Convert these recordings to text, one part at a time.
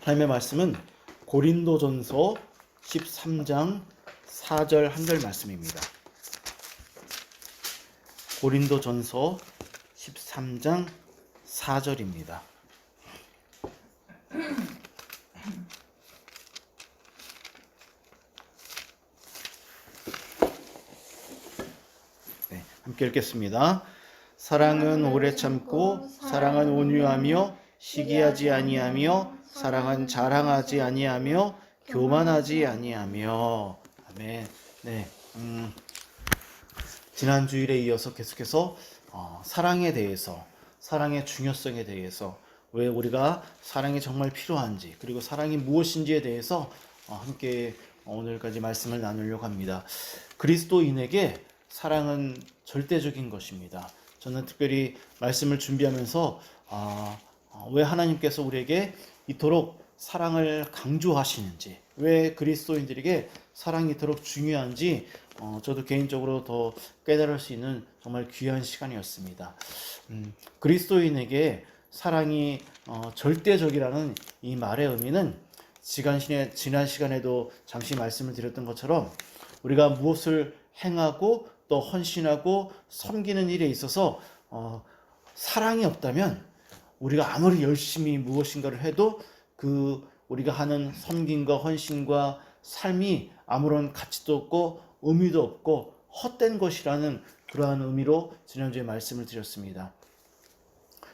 하나님의 말씀은 고린도전서 13장 4절 한절 말씀입니다. 고린도전서 13장 4절입니다. 네, 함께 읽겠습니다. 사랑은 오래 참고 사랑은 온유하며 시기하지 아니하며 사랑은 자랑하지 아니하며 교만하지 아니하며. 아멘. 네. 지난 주일에 이어서 계속해서 사랑에 대해서, 사랑의 중요성에 대해서, 왜 우리가 사랑이 정말 필요한지, 그리고 사랑이 무엇인지에 대해서 함께 오늘까지 말씀을 나누려고 합니다. 그리스도인에게 사랑은 절대적인 것입니다. 저는 특별히 말씀을 준비하면서 왜 하나님께서 우리에게 이토록 사랑을 강조하시는지, 왜 그리스도인들에게 사랑이 이토록 중요한지 저도 개인적으로 더 깨달을 수 있는 정말 귀한 시간이었습니다. 그리스도인에게 사랑이 절대적이라는 이 말의 의미는 지난 시간에도 잠시 말씀을 드렸던 것처럼 우리가 무엇을 행하고 또 헌신하고 섬기는 일에 있어서 사랑이 없다면 우리가 아무리 열심히 무엇인가를 해도 그 우리가 하는 섬김과 헌신과 삶이 아무런 가치도 없고 의미도 없고 헛된 것이라는 그러한 의미로 지난주에 말씀을 드렸습니다.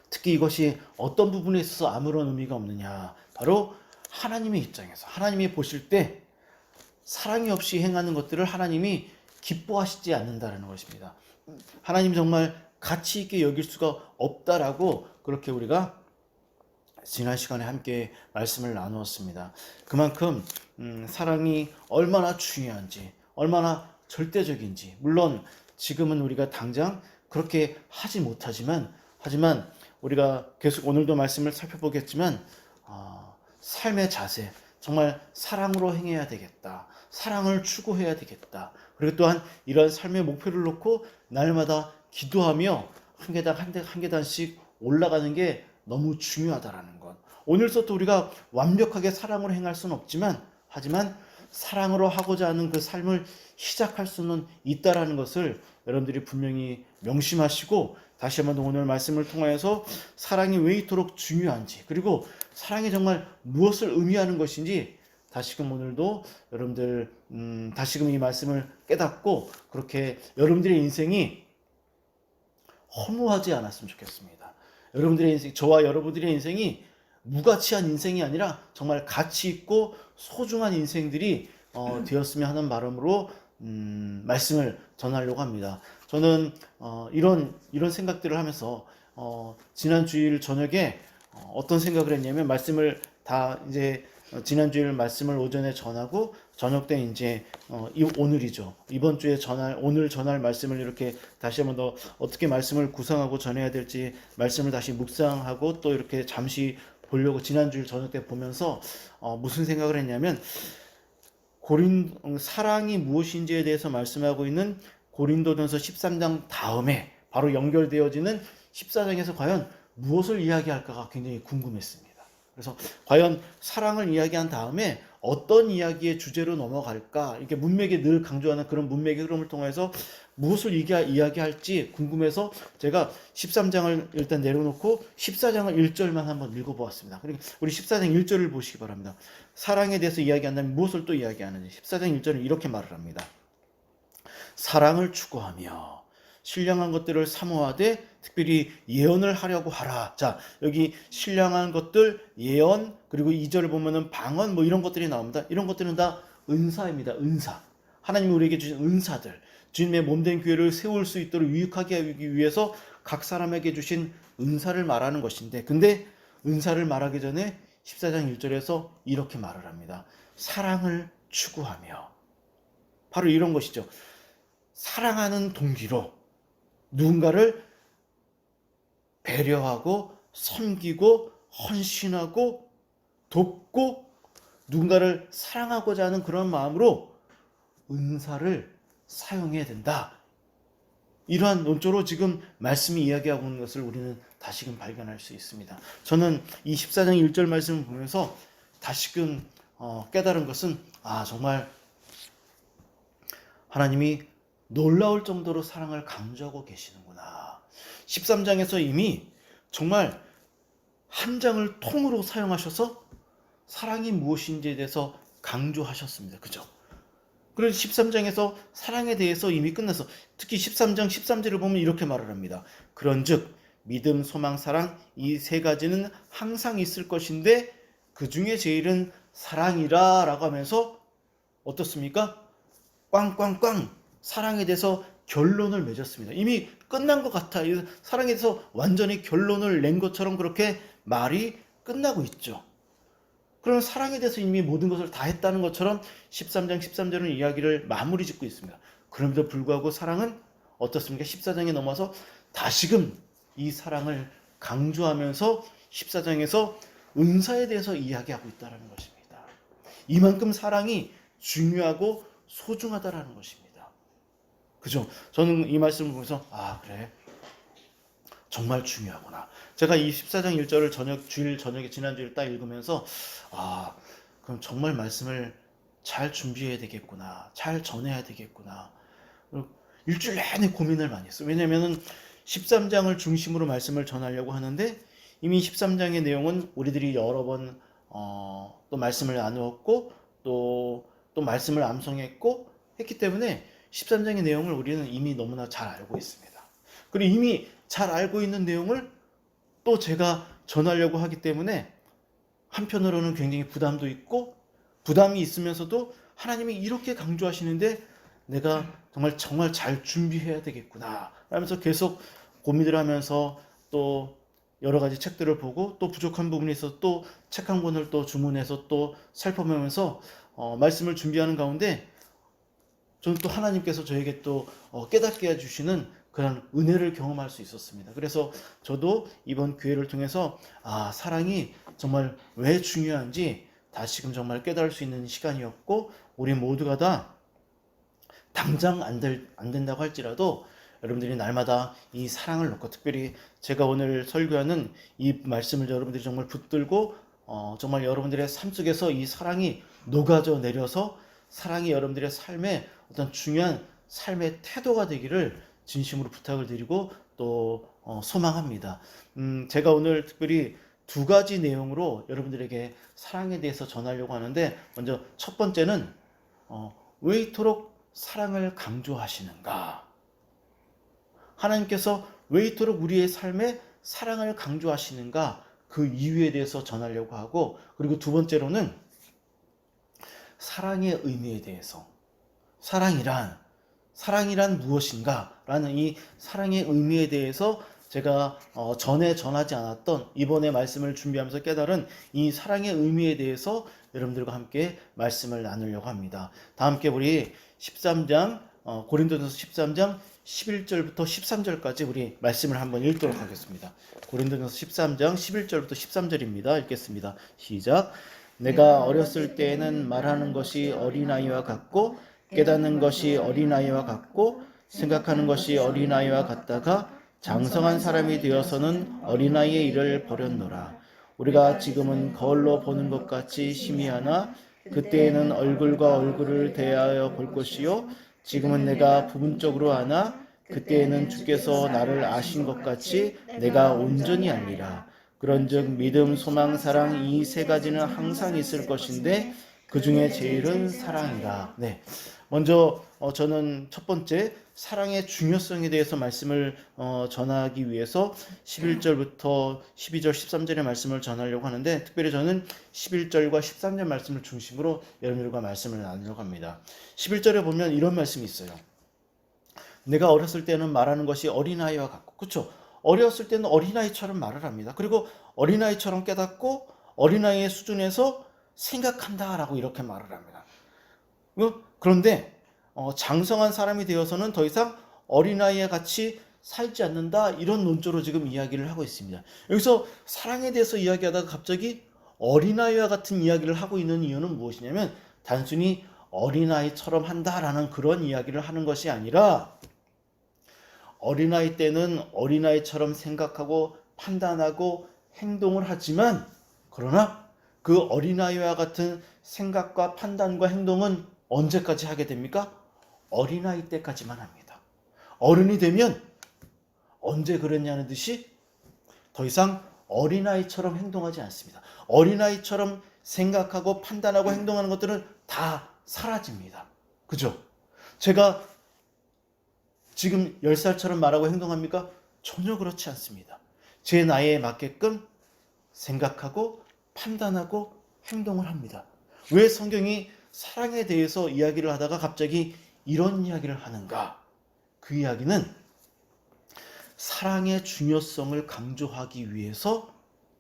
특히 이것이 어떤 부분에 있어서 아무런 의미가 없느냐, 바로 하나님의 입장에서 하나님이 보실 때 사랑이 없이 행하는 것들을 하나님이 기뻐하시지 않는다는 것입니다. 하나님 정말 가치 있게 여길 수가 없다라고 그렇게 우리가 지난 시간에 함께 말씀을 나누었습니다. 그만큼 사랑이 얼마나 중요한지, 얼마나 절대적인지, 물론 지금은 우리가 당장 그렇게 하지 못하지만, 하지만 우리가 계속 오늘도 말씀을 살펴보겠지만 삶의 자세, 정말 사랑으로 행해야 되겠다, 사랑을 추구해야 되겠다, 그리고 또한 이런 삶의 목표를 놓고 날마다 기도하며 한 계단 한 계단씩 올라가는 게 너무 중요하다라는 것. 오늘부터 우리가 완벽하게 사랑으로 행할 수는 없지만, 하지만 사랑으로 하고자 하는 그 삶을 시작할 수는 있다라는 것을 여러분들이 분명히 명심하시고, 다시 한번 오늘 말씀을 통하여서 사랑이 왜 이토록 중요한지, 그리고 사랑이 정말 무엇을 의미하는 것인지 다시금 오늘도 여러분들 다시금 이 말씀을 깨닫고 그렇게 여러분들의 인생이 허무하지 않았으면 좋겠습니다. 여러분들의 인생, 저와 여러분들의 인생이 무가치한 인생이 아니라 정말 가치 있고 소중한 인생들이 되었으면 하는 바람으로 말씀을 전하려고 합니다. 저는 이런 생각들을 하면서 지난 주일 저녁에 어떤 생각을 했냐면, 말씀을 다 이제 지난 주일 말씀을 오전에 전하고 저녁 때 이제 오늘이죠. 이번 주에 오늘 전할 말씀을 이렇게 다시 한번 더 어떻게 말씀을 구성하고 전해야 될지 말씀을 다시 묵상하고 또 이렇게 잠시 보려고 지난 주일 저녁 때 보면서 무슨 생각을 했냐면, 사랑이 무엇인지에 대해서 말씀하고 있는 고린도전서 13장 다음에 바로 연결되어지는 14장에서 과연 무엇을 이야기할까가 굉장히 궁금했습니다. 그래서 과연 사랑을 이야기한 다음에 어떤 이야기의 주제로 넘어갈까, 이렇게 문맥에 늘 강조하는 그런 문맥의 흐름을 통해서 무엇을 이야기할지 궁금해서 제가 13장을 일단 내려놓고 14장을 1절만 한번 읽어보았습니다. 그러니까 우리 14장 1절을 보시기 바랍니다. 사랑에 대해서 이야기한다면 무엇을 또 이야기하는지 14장 1절은 이렇게 말을 합니다. 사랑을 추구하며 신령한 것들을 사모하되 특별히 예언을 하려고 하라. 자, 여기 신령한 것들, 예언, 그리고 2절을 보면은 방언, 이런 것들이 나옵니다. 이런 것들은 다 은사입니다. 은사. 하나님이 우리에게 주신 은사들, 주님의 몸된 교회를 세울 수 있도록 유익하게 하기 위해서 각 사람에게 주신 은사를 말하는 것인데, 근데 은사를 말하기 전에 14장 1절에서 이렇게 말을 합니다. 사랑을 추구하며. 바로 이런 것이죠. 사랑하는 동기로 누군가를 배려하고 섬기고 헌신하고 돕고 누군가를 사랑하고자 하는 그런 마음으로 은사를 사용해야 된다. 이러한 논조로 지금 말씀이 이야기하고 있는 것을 우리는 다시금 발견할 수 있습니다. 저는 이 14장 1절 말씀을 보면서 다시금 깨달은 것은 정말 하나님이 놀라울 정도로 사랑을 강조하고 계시는구나. 13장에서 이미 정말 한 장을 통으로 사용하셔서 사랑이 무엇인지에 대해서 강조하셨습니다. 그죠? 그래서 13장에서 사랑에 대해서 이미 끝나서 특히 13장 13절을 보면 이렇게 말을 합니다. 그런즉 믿음, 소망, 사랑 이 세 가지는 항상 있을 것인데 그 중에 제일은 사랑이라 라고 하면서 어떻습니까? 꽝꽝꽝 사랑에 대해서 결론을 맺었습니다. 이미 끝난 것 같아요. 사랑에 대해서 완전히 결론을 낸 것처럼 그렇게 말이 끝나고 있죠. 그러면 사랑에 대해서 이미 모든 것을 다 했다는 것처럼 13장 13절은 이야기를 마무리 짓고 있습니다. 그럼에도 불구하고 사랑은 어떻습니까? 14장에 넘어서 다시금 이 사랑을 강조하면서 14장에서 은사에 대해서 이야기하고 있다는 것입니다. 이만큼 사랑이 중요하고 소중하다라는 것입니다. 그죠? 저는 이 말씀을 보면서 그래. 정말 중요하구나. 제가 이 14장 1절을 주일 저녁에 지난주에 딱 읽으면서 그럼 정말 말씀을 잘 준비해야 되겠구나. 잘 전해야 되겠구나. 일주일 내내 고민을 많이 했어요. 왜냐하면 13장을 중심으로 말씀을 전하려고 하는데 이미 13장의 내용은 우리들이 여러 번 또 말씀을 나누었고 또 말씀을 암송했고 했기 때문에 13장의 내용을 우리는 이미 너무나 잘 알고 있습니다. 그리고 이미 잘 알고 있는 내용을 또 제가 전하려고 하기 때문에 한편으로는 굉장히 부담도 있고 부담이 있으면서도 하나님이 이렇게 강조하시는데 내가 정말 잘 준비해야 되겠구나 하면서 계속 고민을 하면서 또 여러 가지 책들을 보고 또 부족한 부분이 있어서 또 책 한 권을 또 주문해서 또 살펴보면서 말씀을 준비하는 가운데 저는 또 하나님께서 저에게 또 깨닫게 해주시는 그런 은혜를 경험할 수 있었습니다. 그래서 저도 이번 기회를 통해서 사랑이 정말 왜 중요한지 다시금 정말 깨달을 수 있는 시간이었고 우리 모두가 다 당장 안 된다고 할지라도 여러분들이 날마다 이 사랑을 놓고 특별히 제가 오늘 설교하는 이 말씀을 여러분들이 정말 붙들고 정말 여러분들의 삶 속에서 이 사랑이 녹아져 내려서 사랑이 여러분들의 삶에 어떤 중요한 삶의 태도가 되기를 진심으로 부탁을 드리고 또 소망합니다. 제가 오늘 특별히 두 가지 내용으로 여러분들에게 사랑에 대해서 전하려고 하는데 먼저 첫 번째는 왜 이토록 사랑을 강조하시는가? 하나님께서 왜 이토록 우리의 삶에 사랑을 강조하시는가? 그 이유에 대해서 전하려고 하고 그리고 두 번째로는 사랑의 의미에 대해서 사랑이란 무엇인가? 라는 이 사랑의 의미에 대해서 제가 전에 전하지 않았던 이번에 말씀을 준비하면서 깨달은 이 사랑의 의미에 대해서 여러분들과 함께 말씀을 나누려고 합니다. 다 함께 우리 13장 고린도전서 13장 11절부터 13절까지 우리 말씀을 한번 읽도록 하겠습니다. 고린도전서 13장 11절부터 13절입니다. 읽겠습니다. 시작. 내가 어렸을 때에는 말하는 것이 어린아이와 같고 깨닫는 것이 어린아이와 같고 생각하는 것이 어린아이와 같다가 장성한 사람이 되어서는 어린아이의 일을 버렸노라. 우리가 지금은 거울로 보는 것 같이 희미하나 그때에는 얼굴과 얼굴을 대하여 볼 것이요 지금은 내가 부분적으로 아나 그때에는 주께서 나를 아신 것 같이 내가 온전히 알리라. 그런즉 믿음, 소망, 사랑 이 세 가지는 항상 있을 것인데 그 중에 제일은 사랑이라. 네. 먼저 저는 첫 번째 사랑의 중요성에 대해서 말씀을 전하기 위해서 11절부터 12절, 13절의 말씀을 전하려고 하는데 특별히 저는 11절과 13절 말씀을 중심으로 여러분들과 말씀을 나누려고 합니다. 11절에 보면 이런 말씀이 있어요. 내가 어렸을 때는 말하는 것이 어린아이와 같고 그렇죠? 어렸을 때는 어린아이처럼 말을 합니다. 그리고 어린아이처럼 깨닫고 어린아이의 수준에서 생각한다라고 이렇게 말을 합니다. 그런데 장성한 사람이 되어서는 더 이상 어린아이와 같이 살지 않는다 이런 논조로 지금 이야기를 하고 있습니다. 여기서 사랑에 대해서 이야기하다가 갑자기 어린아이와 같은 이야기를 하고 있는 이유는 무엇이냐면 단순히 어린아이처럼 한다라는 그런 이야기를 하는 것이 아니라 어린아이 때는 어린아이처럼 생각하고 판단하고 행동을 하지만 그러나 그 어린아이와 같은 생각과 판단과 행동은 언제까지 하게 됩니까? 어린아이 때까지만 합니다. 어른이 되면 언제 그랬냐는 듯이 더 이상 어린아이처럼 행동하지 않습니다. 어린아이처럼 생각하고 판단하고 행동하는 것들은 다 사라집니다. 그죠? 제가 지금 10살처럼 말하고 행동합니까? 전혀 그렇지 않습니다. 제 나이에 맞게끔 생각하고 판단하고 행동을 합니다. 왜 성경이 사랑에 대해서 이야기를 하다가 갑자기 이런 이야기를 하는가? 그 이야기는 사랑의 중요성을 강조하기 위해서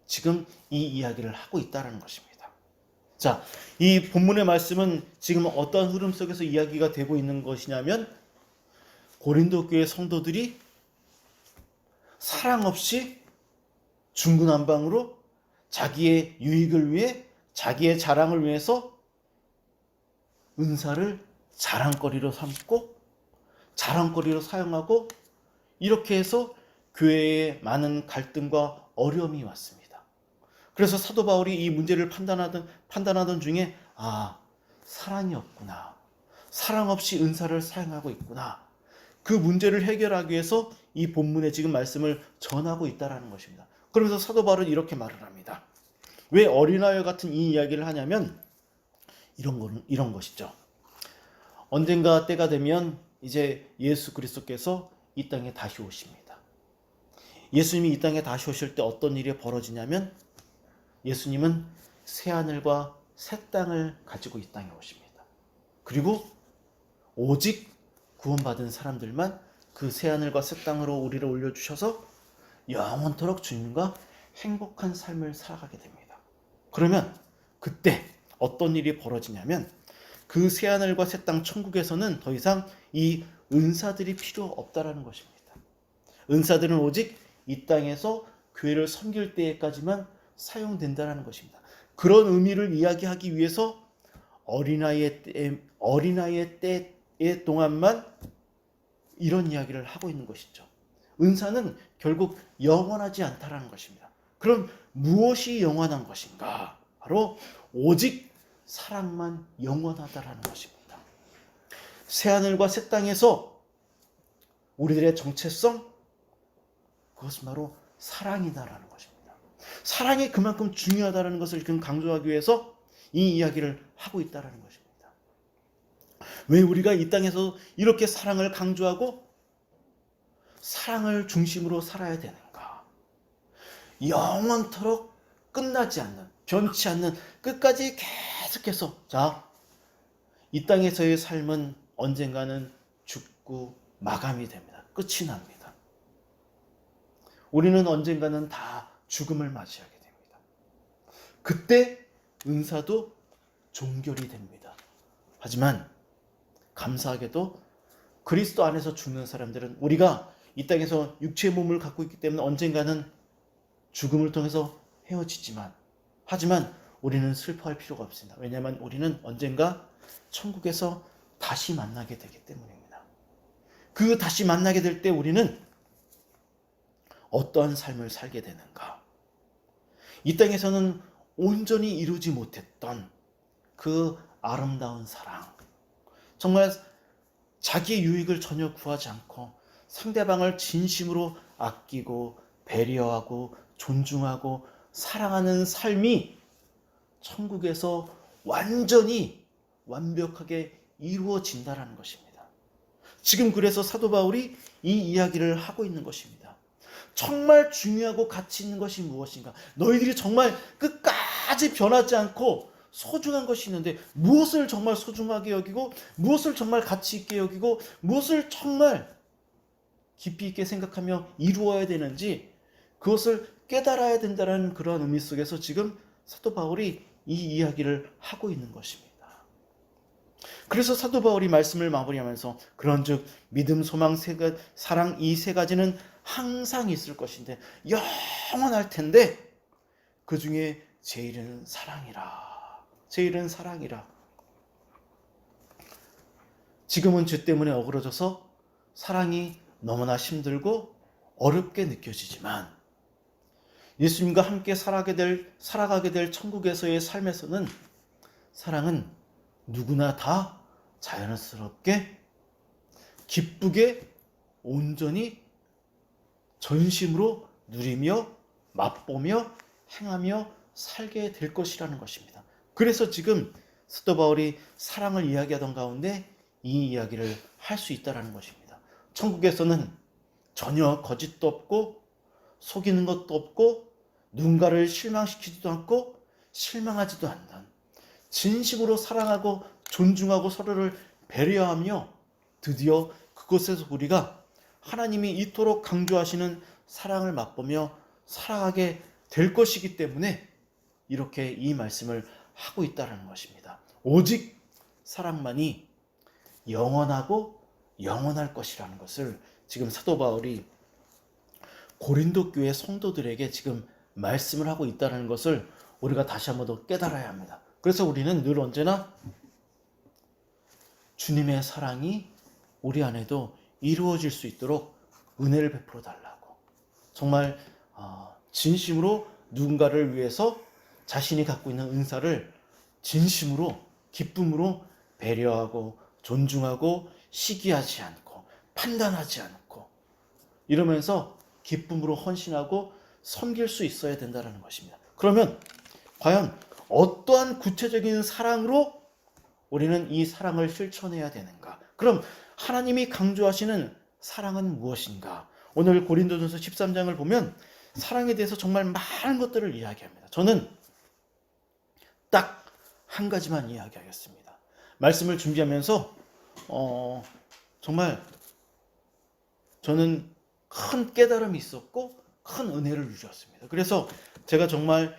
지금 이 이야기를 하고 있다는 것입니다. 자, 이 본문의 말씀은 지금 어떤 흐름 속에서 이야기가 되고 있는 것이냐면 고린도 교회 성도들이 사랑 없이 중구난방으로 자기의 유익을 위해 자기의 자랑을 위해서 은사를 자랑거리로 삼고 자랑거리로 사용하고 이렇게 해서 교회에 많은 갈등과 어려움이 왔습니다. 그래서 사도 바울이 이 문제를 판단하던 중에 사랑이 없구나. 사랑 없이 은사를 사용하고 있구나. 그 문제를 해결하기 위해서 이 본문에 지금 말씀을 전하고 있다는 것입니다. 그러면서 사도 바울은 이렇게 말을 합니다. 왜 어린아이와 같은 이 이야기를 하냐면 이런 것이죠. 언젠가 때가 되면 이제 예수 그리스도께서 이 땅에 다시 오십니다. 예수님이 이 땅에 다시 오실 때 어떤 일이 벌어지냐면 예수님은 새하늘과 새 땅을 가지고 이 땅에 오십니다. 그리고 오직 구원받은 사람들만 그 새하늘과 새 땅으로 우리를 올려주셔서 영원토록 주님과 행복한 삶을 살아가게 됩니다. 그러면 그때 어떤 일이 벌어지냐면 그 새하늘과 새 땅 천국에서는 더 이상 이 은사들이 필요 없다라는 것입니다. 은사들은 오직 이 땅에서 교회를 섬길 때까지만 사용된다는 것입니다. 그런 의미를 이야기하기 위해서 어린아이의 때 동안만 이런 이야기를 하고 있는 것이죠. 은사는 결국 영원하지 않다라는 것입니다. 그럼 무엇이 영원한 것인가? 바로 오직 사랑만 영원하다라는 것입니다. 새하늘과 새 땅에서 우리들의 정체성, 그것은 바로 사랑이다라는 것입니다. 사랑이 그만큼 중요하다는 것을 강조하기 위해서 이 이야기를 하고 있다는 것입니다. 왜 우리가 이 땅에서 이렇게 사랑을 강조하고 사랑을 중심으로 살아야 되는가? 영원토록 끝나지 않는, 변치 않는, 끝까지 계속해서 이 땅에서의 삶은 언젠가는 죽고 마감이 됩니다. 끝이 납니다. 우리는 언젠가는 다 죽음을 맞이하게 됩니다. 그때 은사도 종결이 됩니다. 하지만 감사하게도 그리스도 안에서 죽는 사람들은 우리가 이 땅에서 육체의 몸을 갖고 있기 때문에 언젠가는 죽음을 통해서 헤어지지만 하지만 우리는 슬퍼할 필요가 없습니다. 왜냐하면 우리는 언젠가 천국에서 다시 만나게 되기 때문입니다. 그 다시 만나게 될 때 우리는 어떠한 삶을 살게 되는가? 이 땅에서는 온전히 이루지 못했던 그 아름다운 사랑, 정말 자기의 유익을 전혀 구하지 않고 상대방을 진심으로 아끼고 배려하고 존중하고 사랑하는 삶이 천국에서 완전히 완벽하게 이루어진다는 것입니다. 지금 그래서 사도 바울이 이 이야기를 하고 있는 것입니다. 정말 중요하고 가치 있는 것이 무엇인가? 너희들이 정말 끝까지 변하지 않고 소중한 것이 있는데 무엇을 정말 소중하게 여기고 무엇을 정말 가치 있게 여기고 무엇을 정말 깊이 있게 생각하며 이루어야 되는지 그것을 깨달아야 된다는 그런 의미 속에서 지금 사도 바울이 이 이야기를 하고 있는 것입니다. 그래서 사도 바울이 말씀을 마무리하면서 그런즉 믿음, 소망, 사랑 이 세 가지는 항상 있을 것인데 영원할 텐데 그 중에 제일은 사랑이라. 제일은 사랑이라. 지금은 죄 때문에 어그러져서 사랑이 너무나 힘들고 어렵게 느껴지지만 예수님과 함께 살아가게 될 천국에서의 삶에서는 사랑은 누구나 다 자연스럽게 기쁘게 온전히 전심으로 누리며 맛보며 행하며 살게 될 것이라는 것입니다. 그래서 지금 사도 바울이 사랑을 이야기하던 가운데 이 이야기를 할 수 있다는 것입니다. 천국에서는 전혀 거짓도 없고 속이는 것도 없고 누군가를 실망시키지도 않고 실망하지도 않는 진심으로 사랑하고 존중하고 서로를 배려하며 드디어 그곳에서 우리가 하나님이 이토록 강조하시는 사랑을 맛보며 살아가게 될 것이기 때문에 이렇게 이 말씀을 하고 있다는 것입니다. 오직 사랑만이 영원하고 영원할 것이라는 것을 지금 사도 바울이 고린도 교회 성도들에게 지금 말씀을 하고 있다는 것을 우리가 다시 한번 더 깨달아야 합니다. 그래서 우리는 늘 언제나 주님의 사랑이 우리 안에도 이루어질 수 있도록 은혜를 베풀어 달라고, 정말 진심으로 누군가를 위해서 자신이 갖고 있는 은사를 진심으로 기쁨으로 배려하고 존중하고 시기하지 않고 판단하지 않고 이러면서 기쁨으로 헌신하고 섬길 수 있어야 된다는 것입니다. 그러면 과연 어떠한 구체적인 사랑으로 우리는 이 사랑을 실천해야 되는가? 그럼 하나님이 강조하시는 사랑은 무엇인가? 오늘 고린도전서 13장을 보면 사랑에 대해서 정말 많은 것들을 이야기합니다. 저는 딱 한 가지만 이야기하겠습니다. 말씀을 준비하면서 정말 저는 큰 깨달음이 있었고 큰 은혜를 누렸습니다. 그래서 제가 정말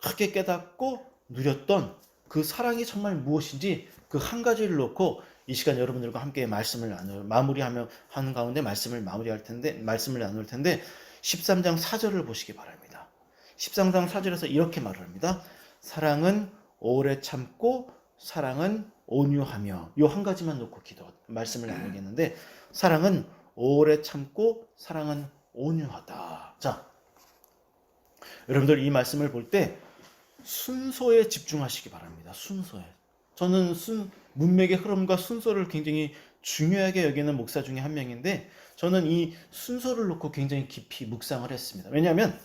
크게 깨닫고 누렸던 그 사랑이 정말 무엇인지 그 한 가지를 놓고 이 시간 여러분들과 함께 말씀을 마무리하며 하는 가운데 말씀을 나눌 텐데 13장 4절을 보시기 바랍니다. 13장 4절에서 이렇게 말을 합니다. 사랑은 오래 참고 사랑은 온유하며, 이 한 가지만 놓고 말씀을 나누겠는데, 사랑은 오래 참고 사랑은 온유하다. 자, 여러분들 이 말씀을 볼 때 순서에 집중하시기 바랍니다. 순서에. 저는 문맥의 흐름과 순서를 굉장히 중요하게 여기는 목사 중에 한 명인데, 저는 이 순서를 놓고 굉장히 깊이 묵상을 했습니다. 왜냐하면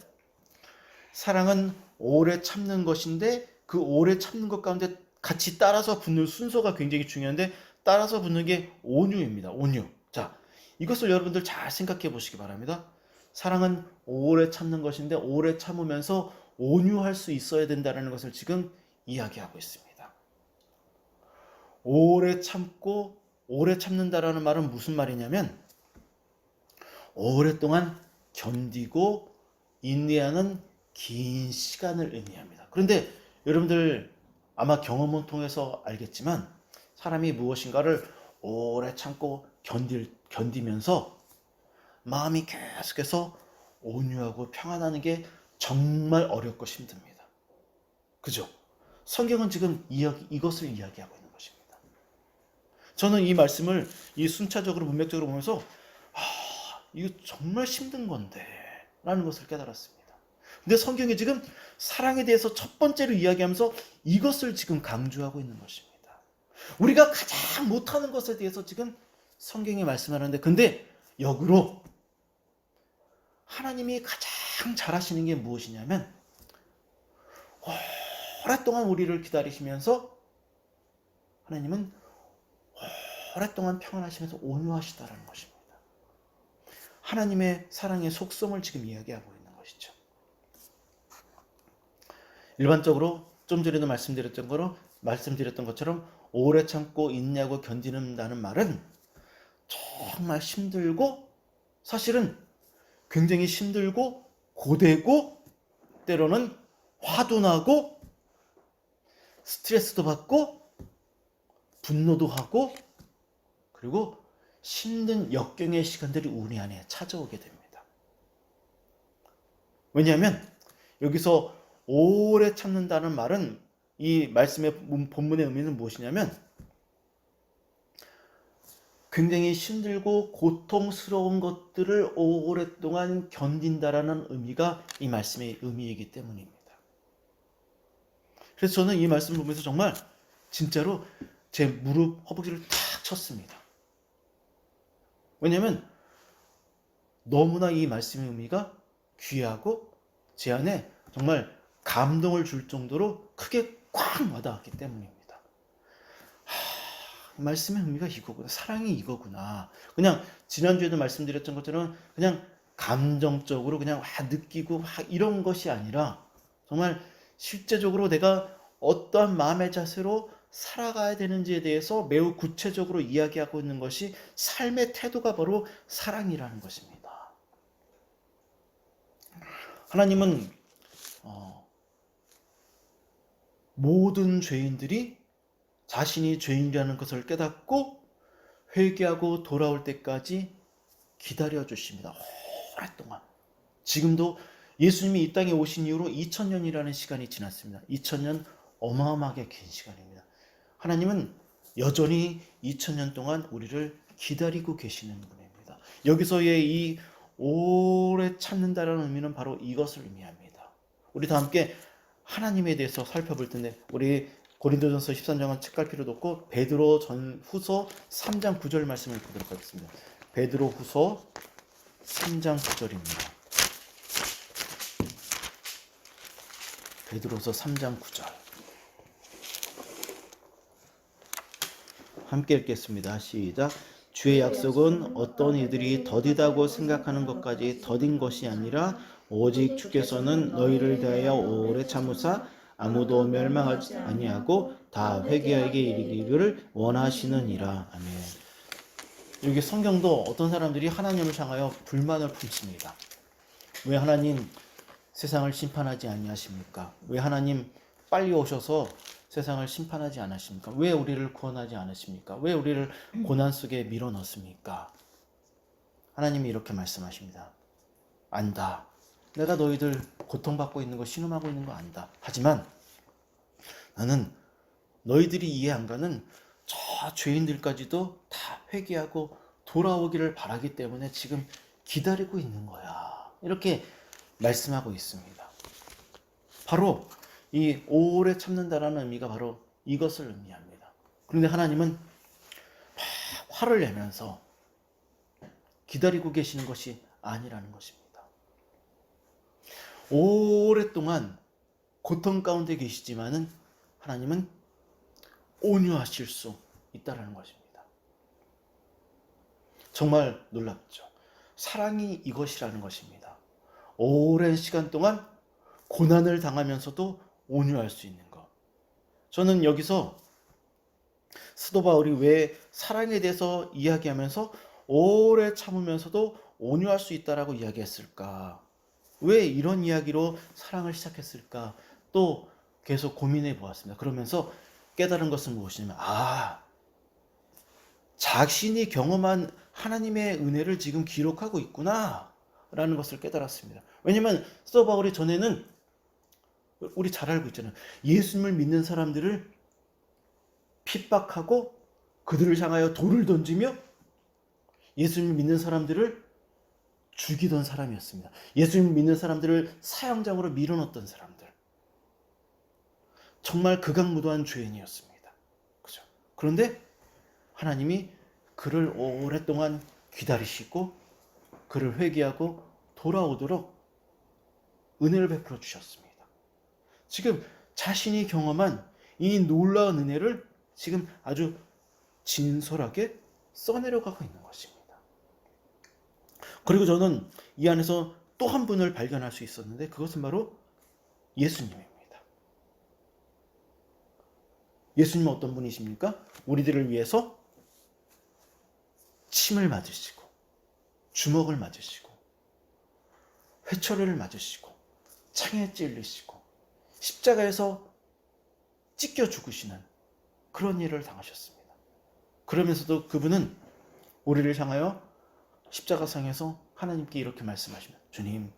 사랑은 오래 참는 것인데 그 오래 참는 것 가운데 같이 따라서 붙는 순서가 굉장히 중요한데, 따라서 붙는 게 온유입니다. 온유. 자, 이것을 여러분들 잘 생각해 보시기 바랍니다. 사랑은 오래 참는 것인데 오래 참으면서 온유할 수 있어야 된다는 것을 지금 이야기하고 있습니다. 오래 참고 오래 참는다라는 말은 무슨 말이냐면 오랫동안 견디고 인내하는 긴 시간을 의미합니다. 그런데 여러분들 아마 경험을 통해서 알겠지만 사람이 무엇인가를 오래 참고 견디면서 마음이 계속해서 온유하고 평안하는 게 정말 어렵고 힘듭니다. 그죠? 성경은 지금 이것을 이야기하고 있는 것입니다. 저는 이 말씀을 이 순차적으로 문맥적으로 보면서 이거 정말 힘든 건데 라는 것을 깨달았습니다. 근데 성경이 지금 사랑에 대해서 첫 번째로 이야기하면서 이것을 지금 강조하고 있는 것입니다. 우리가 가장 못하는 것에 대해서 지금 성경이 말씀하는데, 근데 역으로 하나님이 가장 잘하시는 게 무엇이냐면 오랫동안 우리를 기다리시면서 하나님은 오랫동안 평안하시면서 온유하시다라는 것입니다. 하나님의 사랑의 속성을 지금 이야기하고 있는 것이죠. 일반적으로 좀 전에도 말씀드렸던 것처럼 오래 참고 인내하고 견디는다는 말은 정말 힘들고, 사실은 굉장히 힘들고 고되고 때로는 화도 나고 스트레스도 받고 분노도 하고, 그리고 힘든 역경의 시간들이 우리 안에 찾아오게 됩니다. 왜냐하면 여기서 오래 참는다는 말은, 이 말씀의 본문의 의미는 무엇이냐면 굉장히 힘들고 고통스러운 것들을 오랫동안 견딘다라는 의미가 이 말씀의 의미이기 때문입니다. 그래서 저는 이 말씀을 보면서 정말 진짜로 제 무릎 허벅지를 탁 쳤습니다. 왜냐하면 너무나 이 말씀의 의미가 귀하고 제 안에 정말 감동을 줄 정도로 크게 꽉 와닿았기 때문입니다. 말씀의 의미가 이거구나. 사랑이 이거구나. 그냥 지난주에도 말씀드렸던 것처럼 그냥 감정적으로 그냥 느끼고 이런 것이 아니라 정말 실제적으로 내가 어떠한 마음의 자세로 살아가야 되는지에 대해서 매우 구체적으로 이야기하고 있는 것이 삶의 태도가 바로 사랑이라는 것입니다. 하나님은 모든 죄인들이 자신이 죄인이라는 것을 깨닫고 회개하고 돌아올 때까지 기다려 주십니다. 오랫동안. 지금도 예수님이 이 땅에 오신 이후로 2000년이라는 시간이 지났습니다. 2000년 어마어마하게 긴 시간입니다. 하나님은 여전히 2000년 동안 우리를 기다리고 계시는 분입니다. 여기서의 이 오래 참는다라는 의미는 바로 이것을 의미합니다. 우리 다 함께 하나님에 대해서 살펴볼 텐데 우리 고린도전서 13장은 책 갈 필요도 없고 베드로 후서 3장 9절 말씀을 보도록 하겠습니다. 베드로 후서 3장 9절입니다. 베드로서 3장 9절 함께 읽겠습니다. 시작. 주의 약속은 어떤 이들이 더디다고 생각하는 것까지 더딘 것이 아니라 오직 주께서는 너희를 대하여 오래 참으사 아무도 멸망하지 아니하고 다 회개하게 이르기를 원하시느니라. 아멘. 여기 성경도 어떤 사람들이 하나님을 향하여 불만을 품습니다. 왜 하나님 세상을 심판하지 아니하십니까? 왜 하나님 빨리 오셔서 세상을 심판하지 않으십니까? 왜 우리를 구원하지 않으십니까? 왜 우리를 고난 속에 밀어넣습니까? 하나님이 이렇게 말씀하십니다. 안다. 내가 너희들 고통받고 있는 거, 신음하고 있는 거 안다. 하지만 나는 너희들이 이해 안 가는 저 죄인들까지도 다 회개하고 돌아오기를 바라기 때문에 지금 기다리고 있는 거야. 이렇게 말씀하고 있습니다. 바로 이 오래 참는다라는 의미가 바로 이것을 의미합니다. 그런데 하나님은 화를 내면서 기다리고 계시는 것이 아니라는 것입니다. 오랫동안 고통 가운데 계시지만은 하나님은 온유하실 수 있다라는 것입니다. 정말 놀랍죠. 사랑이 이것이라는 것입니다. 오랜 시간 동안 고난을 당하면서도 온유할 수 있는 것. 저는 여기서 사도 바울이 왜 사랑에 대해서 이야기하면서 오래 참으면서도 온유할 수 있다라고 이야기했을까? 왜 이런 이야기로 사랑을 시작했을까? 또 계속 고민해 보았습니다. 그러면서 깨달은 것은 무엇이냐면 자신이 경험한 하나님의 은혜를 지금 기록하고 있구나 라는 것을 깨달았습니다. 왜냐하면 사도 바울이 전에는 우리 잘 알고 있잖아요. 예수님을 믿는 사람들을 핍박하고 그들을 향하여 돌을 던지며 예수님을 믿는 사람들을 죽이던 사람이었습니다. 예수님을 믿는 사람들을 사형장으로 밀어넣었던 사람들. 정말 극악무도한 죄인이었습니다. 그죠? 그런데 하나님이 그를 오랫동안 기다리시고 그를 회개하고 돌아오도록 은혜를 베풀어 주셨습니다. 지금 자신이 경험한 이 놀라운 은혜를 지금 아주 진솔하게 써내려가고 있는 것입니다. 그리고 저는 이 안에서 또 한 분을 발견할 수 있었는데 그것은 바로 예수님입니다. 예수님은 어떤 분이십니까? 우리들을 위해서 침을 맞으시고 주먹을 맞으시고 회초리를 맞으시고 창에 찔리시고 십자가에서 찢겨 죽으시는 그런 일을 당하셨습니다. 그러면서도 그분은 우리를 향하여 십자가상에서 하나님께 이렇게 말씀하십니다. 주님,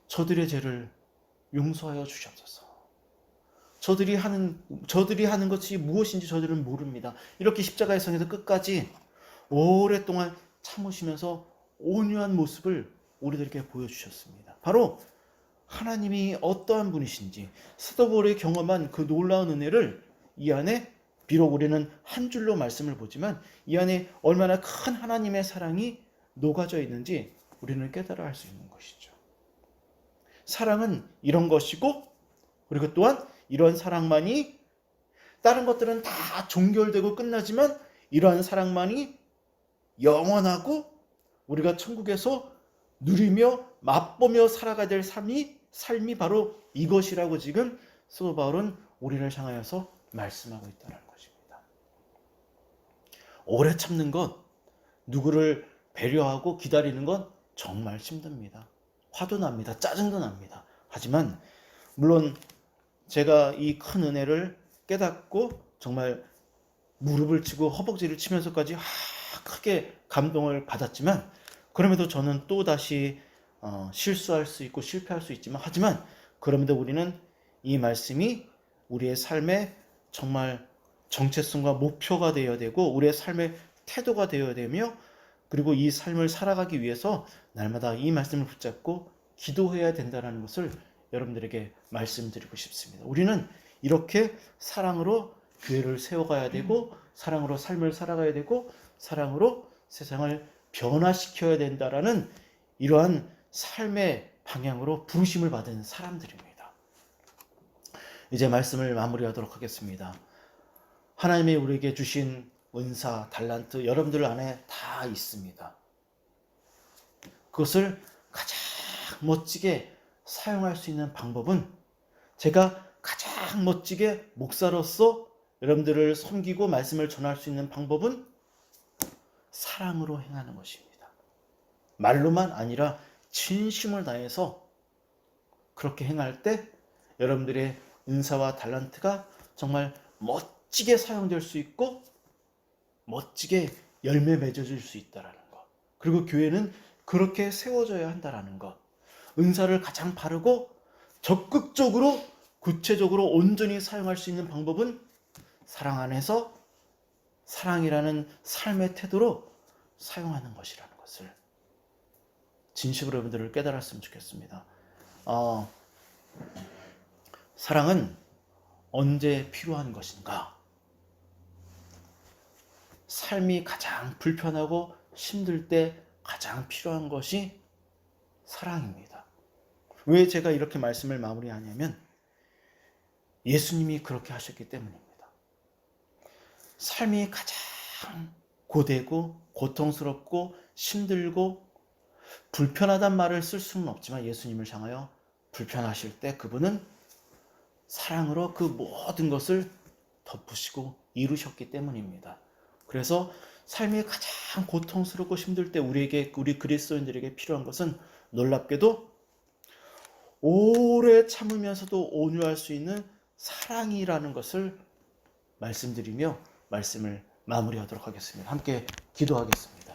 저들의 죄를 용서하여 주시옵소서. 저들이 하는 것이 무엇인지 저들은 모릅니다. 이렇게 십자가의 상에서 끝까지 오랫동안 참으시면서 온유한 모습을 우리들에게 보여주셨습니다. 바로 하나님이 어떠한 분이신지 사도 바울이 경험한 그 놀라운 은혜를 이 안에, 비록 우리는 한 줄로 말씀을 보지만 이 안에 얼마나 큰 하나님의 사랑이 녹아져 있는지 우리는 깨달아 할 수 있는 것이죠. 사랑은 이런 것이고, 그리고 또한 이런 사랑만이, 다른 것들은 다 종결되고 끝나지만 이러한 사랑만이 영원하고 우리가 천국에서 누리며 맛보며 살아가야 될 삶이 바로 이것이라고 지금 사도 바울은 우리를 향하여서 말씀하고 있다는 것입니다. 오래 참는 것, 누구를 배려하고 기다리는 건 정말 힘듭니다. 화도 납니다. 짜증도 납니다. 하지만 물론 제가 이 큰 은혜를 깨닫고 정말 무릎을 치고 허벅지를 치면서까지 크게 감동을 받았지만, 그럼에도 저는 또다시 실수할 수 있고 실패할 수 있지만, 하지만 그럼에도 우리는 이 말씀이 우리의 삶의 정말 정체성과 목표가 되어야 되고 우리의 삶의 태도가 되어야 되며, 그리고 이 삶을 살아가기 위해서 날마다 이 말씀을 붙잡고 기도해야 된다는 것을 여러분들에게 말씀드리고 싶습니다. 우리는 이렇게 사랑으로 교회를 세워가야 되고, 사랑으로 삶을 살아가야 되고, 사랑으로 세상을 변화시켜야 된다라는 이러한 삶의 방향으로 부르심을 받은 사람들입니다. 이제 말씀을 마무리하도록 하겠습니다. 하나님이 우리에게 주신 은사, 달란트 여러분들 안에 다 있습니다. 그것을 가장 멋지게 사용할 수 있는 방법은, 제가 가장 멋지게 목사로서 여러분들을 섬기고 말씀을 전할 수 있는 방법은 사랑으로 행하는 것입니다. 말로만 아니라 진심을 다해서 그렇게 행할 때 여러분들의 은사와 달란트가 정말 멋지게 사용될 수 있고 멋지게 열매 맺어질 수 있다는 것, 그리고 교회는 그렇게 세워져야 한다는 것, 은사를 가장 바르고 적극적으로 구체적으로 온전히 사용할 수 있는 방법은 사랑 안에서 사랑이라는 삶의 태도로 사용하는 것이라는 것을 진심으로 여러분들을 깨달았으면 좋겠습니다. 사랑은 언제 필요한 것인가? 삶이 가장 불편하고 힘들 때 가장 필요한 것이 사랑입니다. 왜 제가 이렇게 말씀을 마무리하냐면 예수님이 그렇게 하셨기 때문입니다. 삶이 가장 고되고 고통스럽고 힘들고 불편하단 말을 쓸 수는 없지만 예수님을 향하여 불편하실 때 그분은 사랑으로 그 모든 것을 덮으시고 이루셨기 때문입니다. 그래서 삶이 가장 고통스럽고 힘들 때 우리 그리스도인들에게 필요한 것은 놀랍게도 오래 참으면서도 온유할 수 있는 사랑이라는 것을 말씀드리며 말씀을 마무리하도록 하겠습니다. 함께 기도하겠습니다.